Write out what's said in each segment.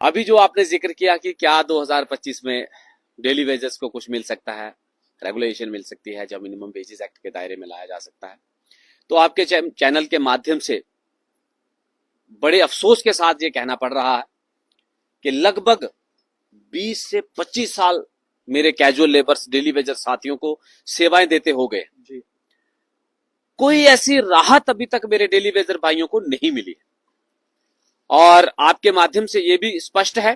अभी जो आपने जिक्र किया कि क्या 2025 में डेली वेजेस को कुछ मिल सकता है, रेगुलेशन मिल सकती है, जब मिनिमम वेजेस एक्ट के दायरे में लाया जा सकता है, तो आपके चैनल के माध्यम से बड़े अफसोस के साथ ये कहना पड़ रहा है कि लगभग 20 से 25 साल मेरे कैजुअल लेबर्स डेली वेजर साथियों को सेवाएं देते हो गए, कोई ऐसी राहत अभी तक मेरे डेली वेजर भाइयों को नहीं मिली। और आपके माध्यम से यह भी स्पष्ट है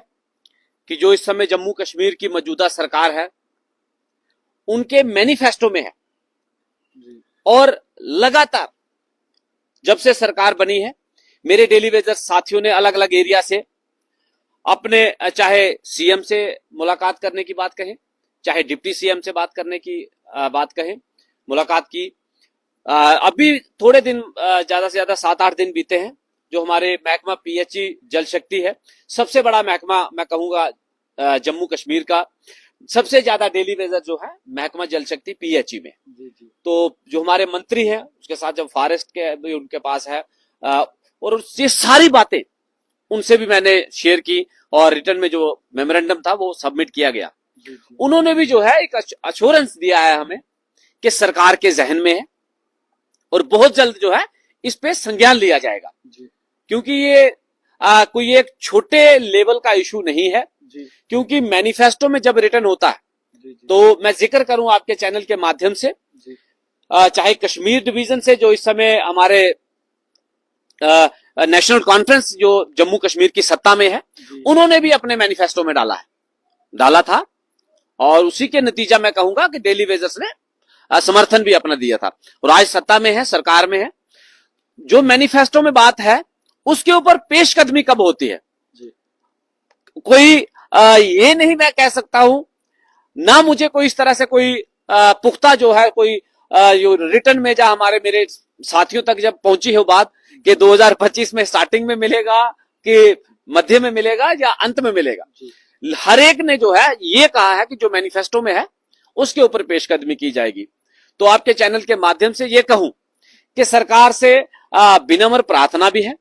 कि जो इस समय जम्मू कश्मीर की मौजूदा सरकार है, उनके मैनिफेस्टो में है और लगातार जब से सरकार बनी है, मेरे डेली वेजर साथियों ने अलग अलग एरिया से अपने, चाहे सीएम से मुलाकात करने की बात कहें, चाहे डिप्टी सीएम से बात करने की बात कहें, मुलाकात की। अभी थोड़े दिन, ज्यादा से ज्यादा 7-8 दिन बीते हैं, जो हमारे महकमा पीएचई जल शक्ति है, सबसे बड़ा महकमा मैं कहूंगा जम्मू कश्मीर का, सबसे ज्यादा डेली वेजर जो है महकमा जल शक्ति पीएचई में। तो जो हमारे मंत्री हैं, उसके साथ जब फॉरेस्ट के भी उनके पास है, और ये सारी बातें उनसे भी मैंने शेयर की और रिटर्न में जो मेमोरेंडम था वो सबमिट किया गया। उन्होंने भी जो है एक अश्योरेंस दिया है हमें कि सरकार के जहन में है और बहुत जल्द जो है इस पे संज्ञान लिया जाएगा, क्योंकि ये कोई एक छोटे लेवल का इशू नहीं है। क्योंकि मैनिफेस्टो में जब रिटर्न होता है, तो मैं जिक्र करूं आपके चैनल के माध्यम से, चाहे कश्मीर डिवीजन से जो इस समय हमारे नेशनल कॉन्फ्रेंस जो जम्मू कश्मीर की सत्ता में है, उन्होंने भी अपने मैनिफेस्टो में डाला था, और उसी के नतीजा मैं कहूंगा कि डेली वेजर्स ने समर्थन भी अपना दिया था, और आज सत्ता में है, सरकार में है। जो मैनिफेस्टो में बात है उसके ऊपर पेशकदमी कब होती है, कोई ये नहीं मैं कह सकता हूं, ना मुझे कोई इस तरह से कोई पुख्ता जो है कोई जो रिटर्न में जा हमारे मेरे साथियों तक जब पहुंची है बात कि 2025 में स्टार्टिंग में मिलेगा कि मध्य में मिलेगा या अंत में मिलेगा, हर एक ने जो है ये कहा है कि जो मैनिफेस्टो में है उसके ऊपर पेशकदमी की जाएगी। तो आपके चैनल के माध्यम से ये कहूं कि सरकार से विनम्र प्रार्थना भी है,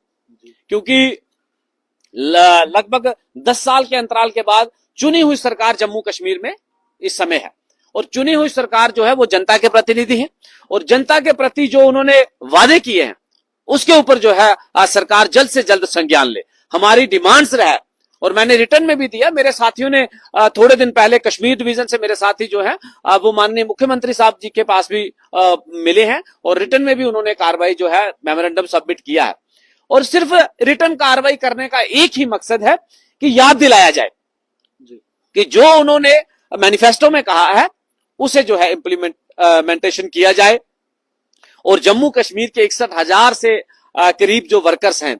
क्योंकि लगभग 10 साल के अंतराल के बाद चुनी हुई सरकार जम्मू कश्मीर में इस समय है, और चुनी हुई सरकार जो है वो जनता के प्रतिनिधि है, और जनता के प्रति जो उन्होंने वादे किए हैं उसके ऊपर जो है सरकार जल्द से जल्द संज्ञान ले। हमारी डिमांड्स रहा, और मैंने रिटर्न में भी दिया। मेरे साथियों ने थोड़े दिन पहले कश्मीर डिवीजन से मेरे साथी जो है वो माननीय मुख्यमंत्री साहब जी के पास भी मिले हैं, और रिटर्न में भी उन्होंने कार्रवाई जो है मेमोरेंडम सबमिट किया है। और सिर्फ रिटर्न कार्रवाई करने का एक ही मकसद है कि याद दिलाया जाए कि जो उन्होंने मैनिफेस्टो में कहा है उसे जो है इम्प्लीमेंटेशन किया जाए, और जम्मू कश्मीर के 61,000 से करीब जो वर्कर्स हैं,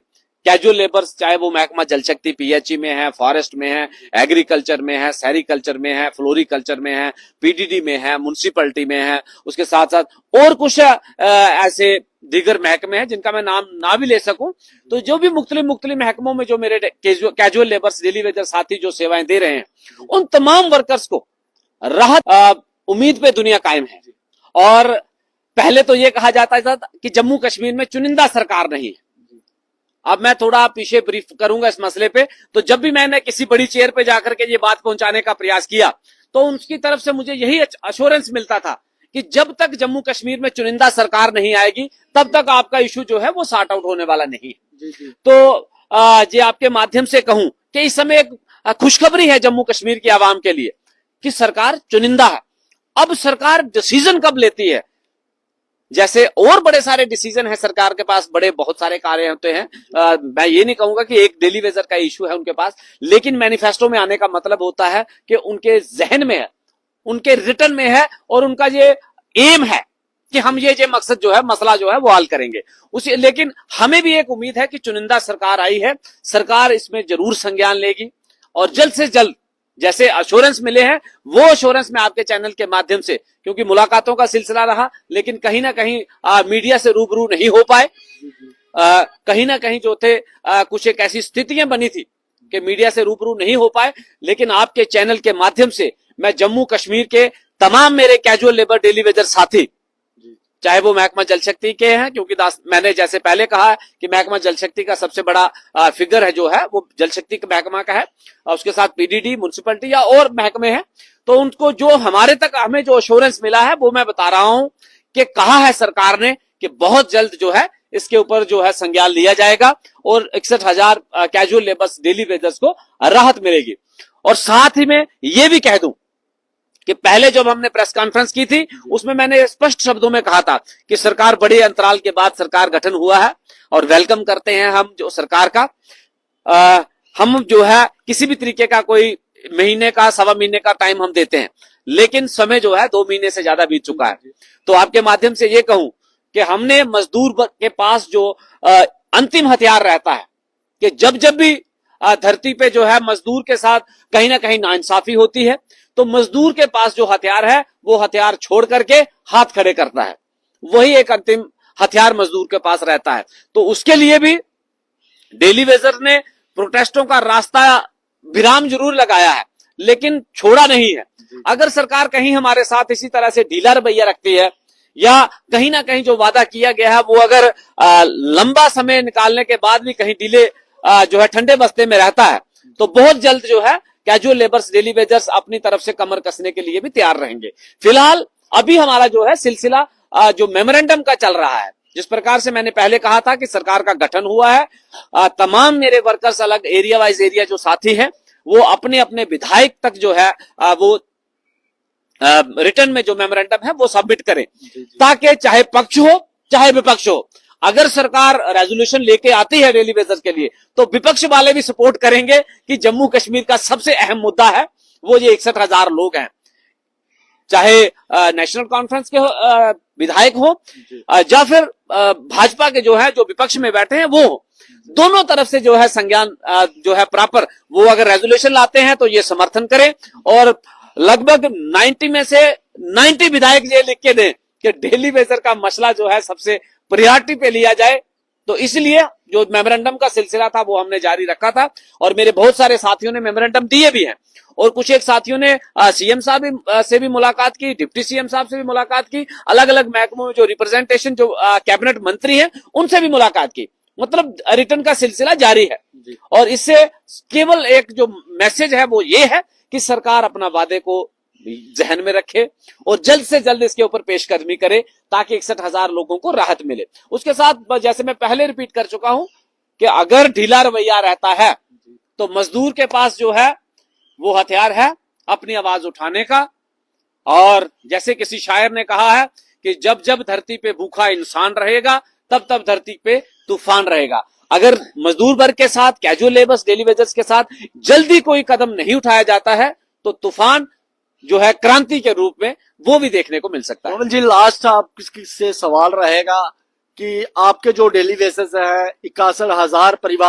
कैजुअल लेबर्स, चाहे वो महकमा जल शक्ति पीएचई में है, फॉरेस्ट में है, एग्रीकल्चर में है, सेरिकल्चर में है, फ्लोरिकल्चर में है, पीडीडी में है, म्युनिसिपैलिटी में है, उसके साथ साथ और कुछ ऐसे दीगर महकमे हैं जिनका मैं नाम ना भी ले सकूं। तो जो भी मुख्तलिफ महकमों में जो मेरे कैजुअल लेबर्स डेली वेजर साथी जो सेवाएं दे रहे हैं, उन तमाम वर्कर्स को राहत, उम्मीद पे दुनिया कायम है। और पहले तो ये कहा जाता था कि जम्मू कश्मीर में चुनिंदा सरकार नहीं है। अब मैं थोड़ा पीछे ब्रीफ करूंगा इस मसले पे। तो जब भी मैंने किसी बड़ी चेयर पे जाकर के ये बात पहुंचाने का प्रयास किया, तो उनकी तरफ से मुझे यही अश्योरेंस मिलता था कि जब तक जम्मू कश्मीर में चुनिंदा सरकार नहीं आएगी, तब तक आपका इशू जो है वो सॉर्ट आउट होने वाला नहीं है। तो ये आपके माध्यम से कहूं कि इस समय एक खुशखबरी है जम्मू कश्मीर की आवाम के लिए कि सरकार चुनिंदा है। अब सरकार डिसीजन कब लेती है, जैसे और बड़े सारे डिसीजन है सरकार के पास, बड़े बहुत सारे कार्य होते हैं। मैं ये नहीं कहूंगा कि एक डेली वेजर का इशू है उनके पास, लेकिन मैनिफेस्टो में आने का मतलब होता है कि उनके जहन में है, उनके रिटर्न में है, और उनका ये एम है कि हम ये मकसद जो है, मसला जो है वो हल करेंगे उसे। लेकिन हमें भी एक उम्मीद है कि चुनिंदा सरकार आई है, सरकार इसमें जरूर संज्ञान लेगी, और जल्द से जल्द जैसे अश्योरेंस मिले हैं वो अश्योरेंस में आपके चैनल के माध्यम से, क्योंकि मुलाकातों का सिलसिला रहा, लेकिन कहीं ना कहीं मीडिया से रूबरू नहीं हो पाए, कहीं ना कहीं जो थे कुछ एक ऐसी स्थितियां बनी थी कि मीडिया से रूबरू नहीं हो पाए। लेकिन आपके चैनल के माध्यम से मैं जम्मू कश्मीर के तमाम मेरे कैजुअल लेबर डेली वेजर साथी चाहे वो महकमा जल शक्ति के हैं, क्योंकि मैंने जैसे पहले कहा है कि महकमा जल शक्ति का सबसे बड़ा फिगर है जो है वो जल शक्ति के महकमा का है, और उसके साथ पीडीडी, म्युनिसिपैलिटी या और महकमे हैं। तो उनको जो हमारे तक हमें जो एश्योरेंस मिला है वो मैं बता रहा हूं कि कहा है सरकार ने कि बहुत जल्द जो है इसके ऊपर जो है संज्ञान लिया जाएगा और 61,000 कैजुअल लेबर्स डेली वेजर्स को राहत मिलेगी। और साथ ही में ये भी कह दूं कि पहले जब हमने प्रेस कॉन्फ्रेंस की थी उसमें मैंने स्पष्ट शब्दों में कहा था कि सरकार बड़े अंतराल के बाद सरकार गठन हुआ है और वेलकम करते हैं हम जो सरकार का। हम जो है किसी भी तरीके का कोई महीने का, सवा महीने का टाइम हम देते हैं, लेकिन समय जो है 2 महीने से ज्यादा बीत चुका है। तो आपके माध्यम से ये कहूं कि हमने मजदूर के पास जो अंतिम हथियार रहता है कि जब जब भी धरती पे जो है मजदूर के साथ कहीं ना कहीं नाइंसाफी होती है तो मजदूर के पास जो हथियार है वो हथियार छोड़ करके हाथ खड़े करता है, वही एक अंतिम हथियार मजदूर के पास रहता है। तो उसके लिए भी डेली वेजर ने प्रोटेस्टों का रास्ता विराम जरूर लगाया है लेकिन छोड़ा नहीं है। अगर सरकार कहीं हमारे साथ इसी तरह से ढीला रवैया रखती है या कहीं ना कहीं जो वादा किया गया है वो अगर लंबा समय निकालने के बाद भी कहीं डिले जो है ठंडे बस्ते में रहता है तो बहुत जल्द जो है कैजुअल लेबर्स, डेली वेजर्स अपनी तरफ से कमर कसने के लिए भी तैयार रहेंगे। फिलहाल अभी हमारा जो है सिलसिला जो मेमोरेंडम का चल रहा है, जिस प्रकार से मैंने पहले कहा था कि सरकार का गठन हुआ है, तमाम मेरे वर्कर्स अलग एरिया वाइज एरिया जो साथी हैं वो अपने अपने विधायक तक जो है वो रिटर्न में जो मेमोरेंडम है वो सबमिट करें ताकि चाहे पक्ष हो चाहे विपक्ष हो, अगर सरकार रेजोल्यूशन लेके आती है डेली वेजर्स के लिए तो विपक्ष वाले भी सपोर्ट करेंगे कि जम्मू कश्मीर का सबसे अहम मुद्दा है वो ये 61,000 लोग हैं, चाहे नेशनल कॉन्फ्रेंस के विधायक हो या फिर भाजपा के जो है जो विपक्ष में बैठे हैं वो हो, दोनों तरफ से जो है संज्ञान जो है प्रॉपर वो अगर रेजोल्यूशन लाते हैं तो ये समर्थन करें और लगभग 90 में से 90 विधायक ये लिख के दें कि डेली वेजर का मसला जो है सबसे प्रायोरिटी पे लिया जाए। तो इसलिए जो मेमोरेंडम का सिलसिला था वो हमने जारी रखा था और मेरे बहुत सारे साथियों ने मेमोरेंडम दिए भी हैं और कुछ एक साथियों ने सीएम साहब से भी मुलाकात की, डिप्टी सीएम साहब से भी मुलाकात की, अलग अलग महकमों में जो रिप्रेजेंटेशन जो कैबिनेट मंत्री हैं उनसे भी मुलाकात की। मतलब रिटर्न का सिलसिला जारी है और इससे केवल एक जो मैसेज है वो ये है कि सरकार अपना वादे को जहन में रखे और जल्द से जल्द इसके ऊपर पेशकदमी करे ताकि 61,000 लोगों को राहत मिले। उसके साथ जैसे मैं पहले रिपीट कर चुका हूं कि अगर ढीला रवैया रहता है तो मजदूर के पास जो है वो हथियार है अपनी आवाज उठाने का, और जैसे किसी शायर ने कहा है कि जब जब धरती पे भूखा इंसान रहेगा तब तब धरती पे तूफान रहेगा। अगर मजदूर वर्ग के साथ, कैजुअल लेबर्स, डेली वेजर्स के साथ जल्दी कोई कदम नहीं उठाया जाता है तो तूफान जो है क्रांति के रूप में वो भी देखने को मिल सकता है। मोहन जी, लास्ट आपसे सवाल रहेगा कि आपके जो डेली वेजर्स है 61,000 परिवार